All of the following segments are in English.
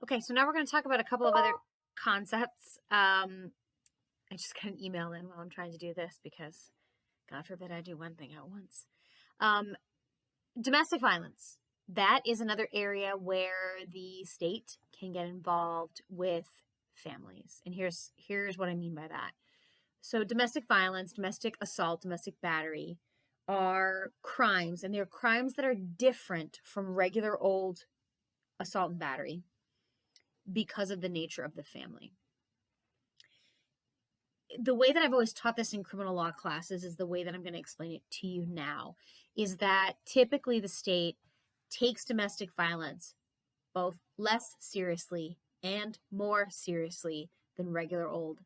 Okay, so now we're going to talk about a couple of other concepts. I just got an email in while I'm trying to do this because God forbid I do one thing at once. Um, Domestic violence. That is another area where the state can get involved with families. And here's what I mean by that. So domestic violence, domestic assault, domestic battery are crimes, and they're crimes that are different from regular old assault and battery because of the nature of the family. The way that I've always taught this in criminal law classes is the way that I'm going to explain it to you now, is that typically the state takes domestic violence both less seriously and more seriously than regular old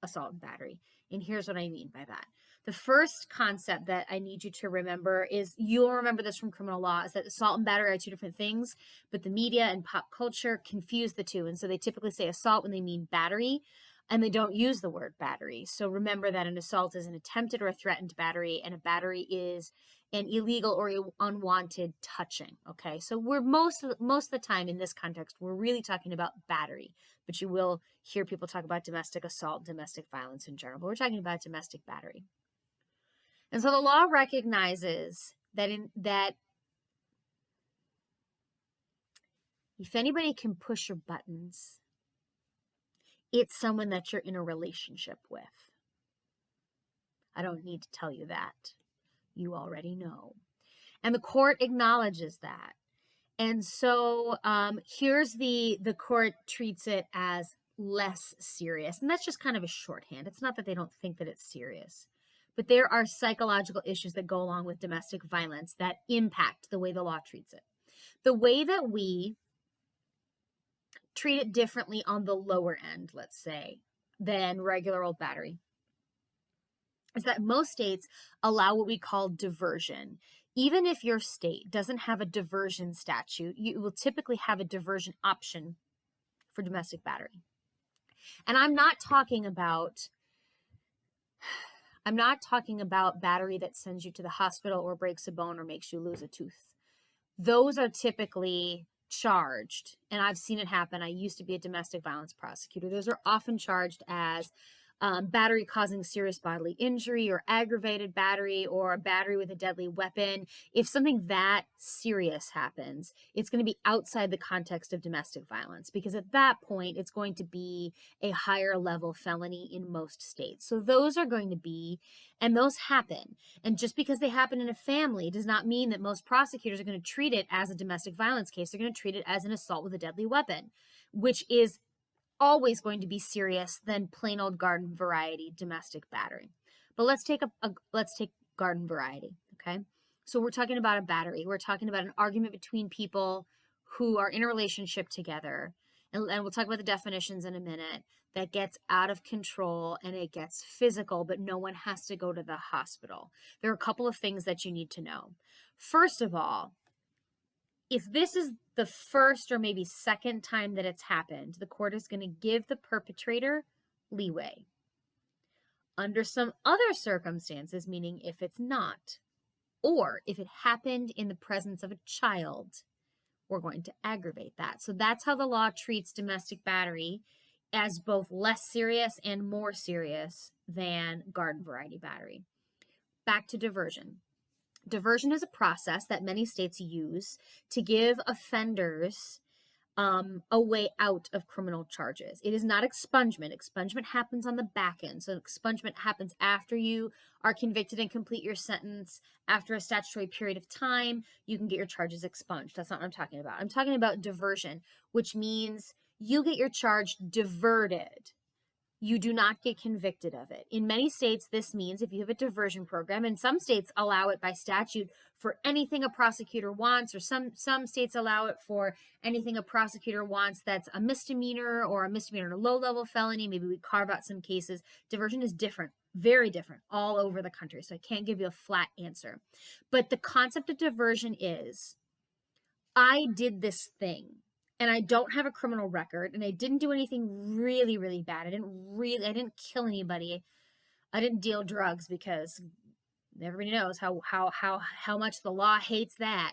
assault and battery. And here's what I mean by that. The first concept that I need you to remember is, you'll remember this from criminal law, is that assault and battery are two different things, but the media and pop culture confuse the two. And so they typically say assault when they mean battery, and they don't use the word battery. So remember that an assault is an attempted or a threatened battery, and a battery is an illegal or unwanted touching. Okay, so we're most of the time in this context, we're really talking about battery, but you will hear people talk about domestic assault, domestic violence in general, but we're talking about domestic battery. And so the law recognizes that if anybody can push your buttons, it's someone that you're in a relationship with. I don't need to tell you that. You already know. And the court acknowledges that. And so here's the court treats it as less serious. And that's just kind of a shorthand. It's not that they don't think that it's serious. But there are psychological issues that go along with domestic violence that impact the way the law treats it. The way that we treat it differently on the lower end, let's say, than regular old battery, is that most states allow what we call diversion. Even if your state doesn't have a diversion statute, you will typically have a diversion option for domestic battery. And I'm not talking about battery that sends you to the hospital or breaks a bone or makes you lose a tooth. Those are typically charged, and I've seen it happen. I used to be a domestic violence prosecutor. Those are often charged as battery causing serious bodily injury, or aggravated battery, or a battery with a deadly weapon. If something that serious happens, it's going to be outside the context of domestic violence, because at that point, it's going to be a higher level felony in most states. So those are going to be, and those happen. And just because they happen in a family does not mean that most prosecutors are going to treat it as a domestic violence case. They're going to treat it as an assault with a deadly weapon, which is always going to be serious than plain old garden variety domestic battery. But let's take garden variety, okay? So we're talking about a battery. We're talking about an argument between people who are in a relationship together, and we'll talk about the definitions in a minute, that gets out of control and it gets physical, but no one has to go to the hospital. There are a couple of things that you need to know. First of all, if this is the first or maybe second time that it's happened, the court is going to give the perpetrator leeway. Under some other circumstances, meaning if it's not, or if it happened in the presence of a child, we're going to aggravate that. So that's how the law treats domestic battery, as both less serious and more serious than garden variety battery. Back to diversion. Diversion is a process that many states use to give offenders a way out of criminal charges. It is not expungement. Expungement happens on the back end. So expungement happens after you are convicted and complete your sentence. After a statutory period of time, you can get your charges expunged. That's not what I'm talking about. I'm talking about diversion, which means you get your charge diverted. You do not get convicted of it. In many states, this means if you have a diversion program, and some states allow it by statute for anything a prosecutor wants, or some states allow it for anything a prosecutor wants that's a misdemeanor or a misdemeanor and a low-level felony. Maybe we carve out some cases. Diversion is different, very different all over the country, so I can't give you a flat answer. But the concept of diversion is, I did this thing, and I don't have a criminal record, and I didn't do anything really, really bad. I didn't kill anybody. I didn't deal drugs, because everybody knows how much the law hates that.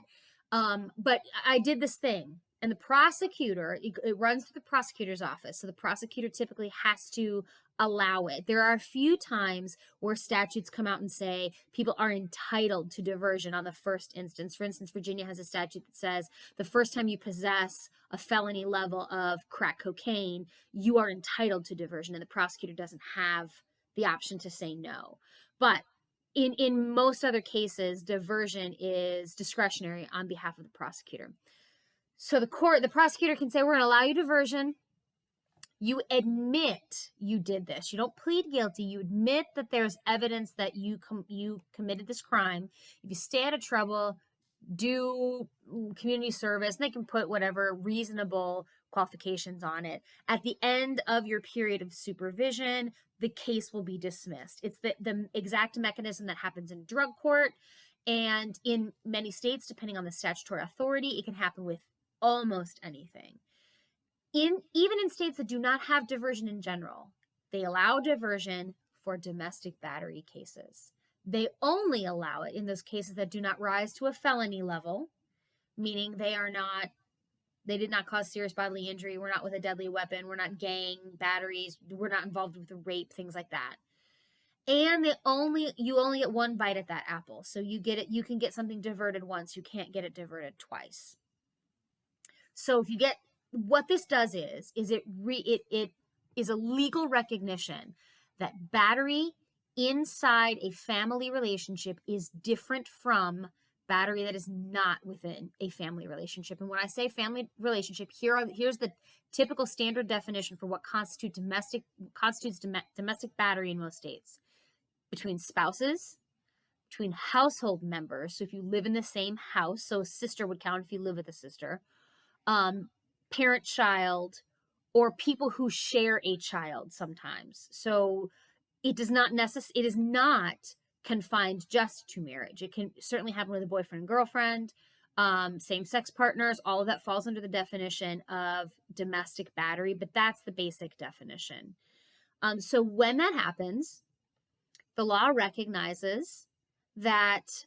But I did this thing, And the prosecutor, it runs through the prosecutor's office. So the prosecutor typically has to allow it. There are a few times where statutes come out and say people are entitled to diversion on the first instance. For instance, Virginia has a statute that says the first time you possess a felony level of crack cocaine, you are entitled to diversion, and the prosecutor doesn't have the option to say no. But in most other cases, diversion is discretionary on behalf of the prosecutor. So the prosecutor can say, we're going to allow you diversion. You admit you did this. You don't plead guilty. You admit that there's evidence that you committed this crime. If you stay out of trouble, do community service, and they can put whatever reasonable qualifications on it. At the end of your period of supervision, the case will be dismissed. It's the exact mechanism that happens in drug court. And in many states, depending on the statutory authority, it can happen with almost anything. Even in states that do not have diversion in general, they allow diversion for domestic battery cases. They only allow it in those cases that do not rise to a felony level, meaning they did not cause serious bodily injury, we're not with a deadly weapon, we're not gang batteries, we're not involved with rape, things like that. And you only get one bite at that apple. So you can get something diverted once, you can't get it diverted twice. So what this does is it is a legal recognition that battery inside a family relationship is different from battery that is not within a family relationship. And when I say family relationship, here's the typical standard definition for what constitutes domestic battery in most states: between spouses, between household members. So if you live in the same house, so a sister would count if you live with a sister. Parent-child, or people who share a child sometimes. So it is not confined just to marriage. It can certainly happen with a boyfriend and girlfriend, same-sex partners. All of that falls under the definition of domestic battery, but that's the basic definition. So when that happens, the law recognizes that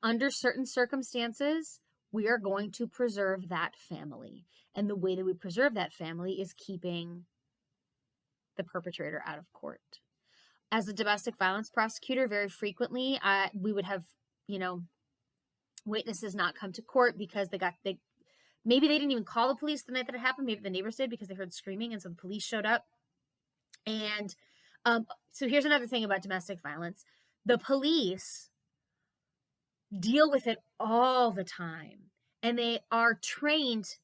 under certain circumstances, we are going to preserve that family. And the way that we preserve that family is keeping the perpetrator out of court. As a domestic violence prosecutor, very frequently, we would have, witnesses not come to court because maybe they didn't even call the police the night that it happened. Maybe the neighbors did because they heard screaming, and so the police showed up. And so here's another thing about domestic violence. The police deal with it all the time, and they are trained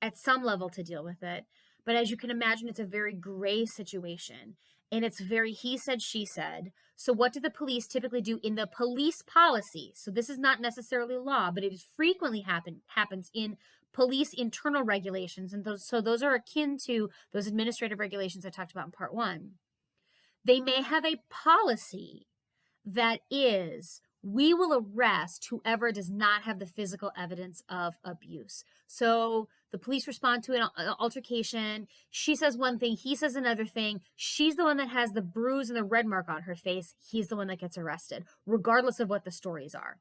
at some level to deal with it. But as you can imagine, it's a very gray situation, and it's very he said, she said. So what do the police typically do in the police policy? So this is not necessarily law, but it is frequently happens in police internal regulations. And those are akin to those administrative regulations I talked about in part 1. They may have a policy that is, we will arrest whoever does not have the physical evidence of abuse. So the police respond to an altercation. She says one thing, he says another thing. She's the one that has the bruise and the red mark on her face. He's the one that gets arrested, regardless of what the stories are.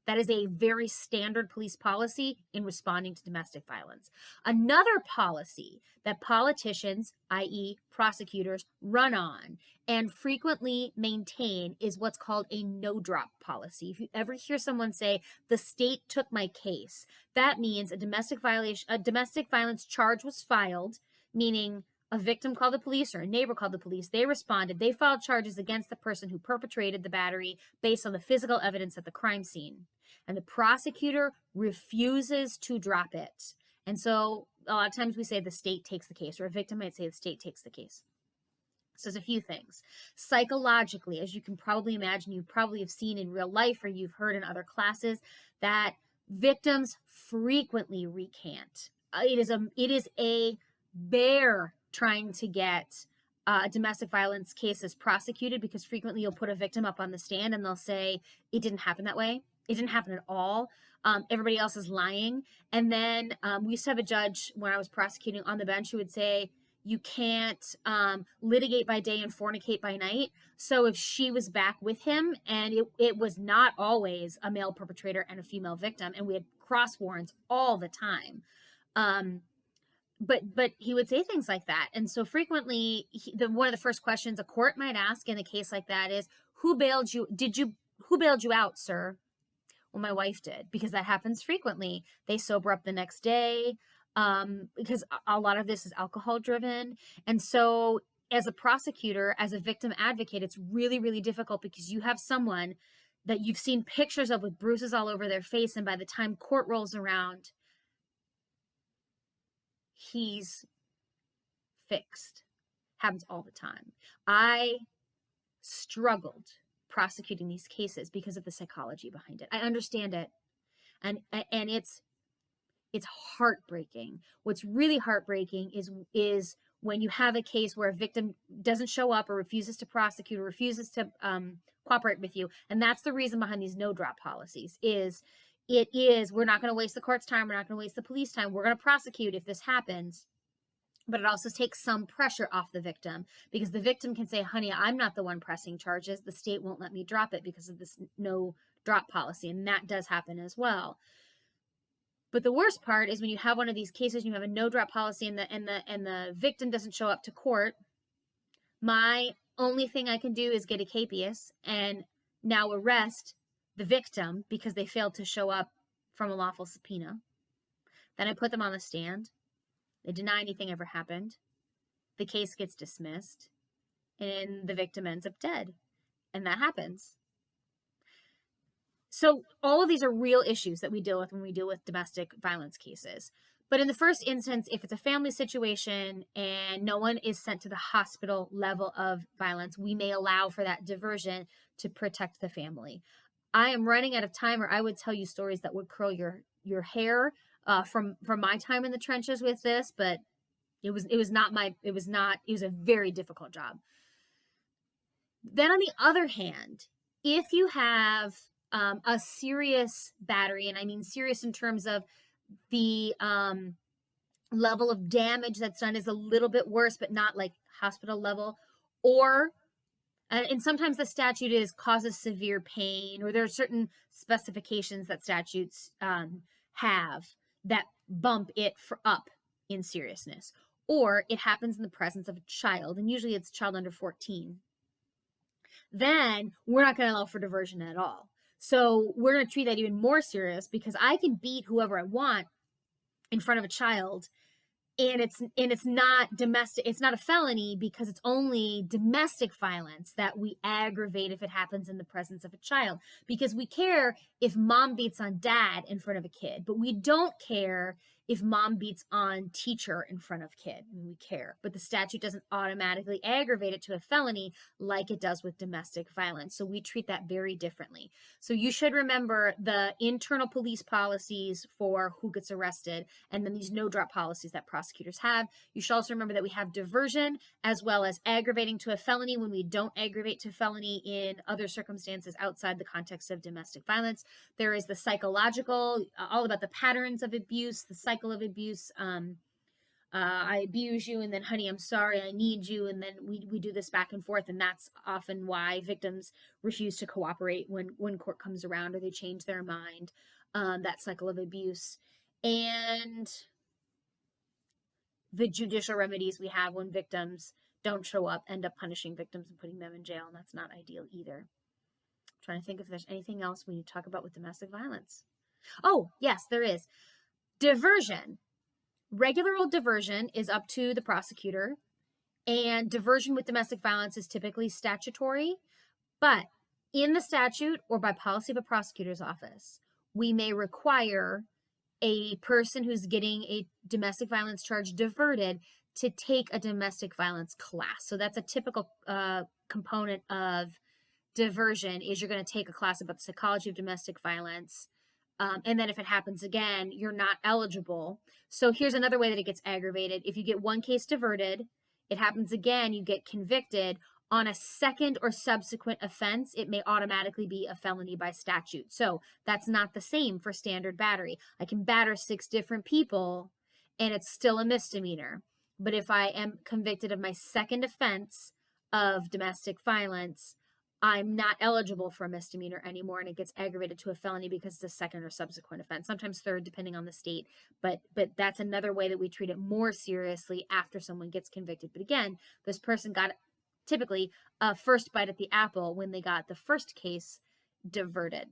That is a very standard police policy in responding to domestic violence. Another policy that politicians, i.e. prosecutors, run on and frequently maintain is what's called a no-drop policy. If you ever hear someone say, the state took my case, that means a domestic violence charge was filed, meaning a victim called the police or a neighbor called the police. They responded. They filed charges against the person who perpetrated the battery based on the physical evidence at the crime scene. And the prosecutor refuses to drop it. And so a lot of times we say the state takes the case, or a victim might say the state takes the case. So there's a few things. Psychologically, as you can probably imagine, you probably have seen in real life or you've heard in other classes that victims frequently recant. It is a bear trying to get domestic violence cases prosecuted, because frequently you'll put a victim up on the stand and they'll say, it didn't happen that way. It didn't happen at all. Everybody else is lying. And then we used to have a judge when I was prosecuting on the bench who would say, you can't litigate by day and fornicate by night. So if she was back with him and it was not always a male perpetrator and a female victim, and we had cross warrants all the time, But he would say things like that. And so frequently one of the first questions a court might ask in a case like that is, who bailed you out, sir? Well, my wife did, because that happens frequently. They sober up the next day, because a lot of this is alcohol driven. And so as a prosecutor, as a victim advocate, it's really, really difficult, because you have someone that you've seen pictures of with bruises all over their face, and by the time court rolls around, he's fixed. Happens all the time. I struggled prosecuting these cases because of the psychology behind it. I understand it. And it's heartbreaking. What's really heartbreaking is when you have a case where a victim doesn't show up or refuses to prosecute or refuses to cooperate with you. And that's the reason behind these no drop policies we're not going to waste the court's time. We're not going to waste the police time. We're going to prosecute if this happens. But it also takes some pressure off the victim, because the victim can say, honey, I'm not the one pressing charges. The state won't let me drop it because of this no drop policy. And that does happen as well. But the worst part is when you have one of these cases and you have a no drop policy and the victim doesn't show up to court. My only thing I can do is get a capias and now arrest the victim because they failed to show up from a lawful subpoena. Then I put them on the stand. They deny anything ever happened. The case gets dismissed and the victim ends up dead. And that happens. So all of these are real issues that we deal with when we deal with domestic violence cases. But in the first instance, if it's a family situation and no one is sent to the hospital level of violence, we may allow for that diversion to protect the family. I am running out of time, or I would tell you stories that would curl your hair from my time in the trenches with this, but it was a very difficult job. Then on the other hand, if you have a serious battery, and I mean serious in terms of the level of damage that's done is a little bit worse, but not like hospital level, or and sometimes the statute causes severe pain, or there are certain specifications that statutes have that bump it up in seriousness, or it happens in the presence of a child, and usually it's a child under 14. Then we're not going to allow for diversion at all. So we're going to treat that even more serious, because I can beat whoever I want in front of a child, and it's not domestic. It's not a felony because it's only domestic violence that we aggravate if it happens in the presence of a child, because we care if mom beats on dad in front of a kid, but we don't care if mom beats on teacher in front of kid. I mean, we care, but the statute doesn't automatically aggravate it to a felony like it does with domestic violence. So we treat that very differently. So you should remember the internal police policies for who gets arrested, and then these no drop policies that prosecutors have. You should also remember that we have diversion as well as aggravating to a felony when we don't aggravate to felony in other circumstances outside the context of domestic violence. There is the psychological, all about the patterns of abuse, the cycle of abuse. I abuse you, and then, honey, I'm sorry, I need you, and then we do this back and forth, and that's often why victims refuse to cooperate when court comes around, or they change their mind. That cycle of abuse, and the judicial remedies we have when victims don't show up end up punishing victims and putting them in jail, and that's not ideal either. I'm trying to think if there's anything else we need to talk about with domestic violence. Oh, yes, there is. Diversion. Regular old diversion is up to the prosecutor, and diversion with domestic violence is typically statutory, but in the statute or by policy of a prosecutor's office, we may require a person who's getting a domestic violence charge diverted to take a domestic violence class. So that's a typical component of diversion, is you're going to take a class about the psychology of domestic violence. And then if it happens again, you're not eligible. So here's another way that it gets aggravated. If you get one case diverted, it happens again, you get convicted on a second or subsequent offense, it may automatically be a felony by statute. So that's not the same for standard battery. I can batter 6 different people and it's still a misdemeanor. But if I am convicted of my second offense of domestic violence, I'm not eligible for a misdemeanor anymore, and it gets aggravated to a felony because it's a second or subsequent offense, sometimes third, depending on the state. But that's another way that we treat it more seriously after someone gets convicted. But again, this person got typically a first bite at the apple when they got the first case diverted.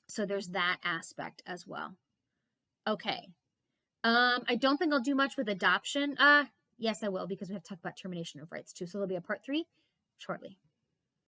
So there's that aspect as well. Okay. I don't think I'll do much with adoption. Yes, I will, because we have to talk about termination of rights too. So there'll be a part 3 shortly.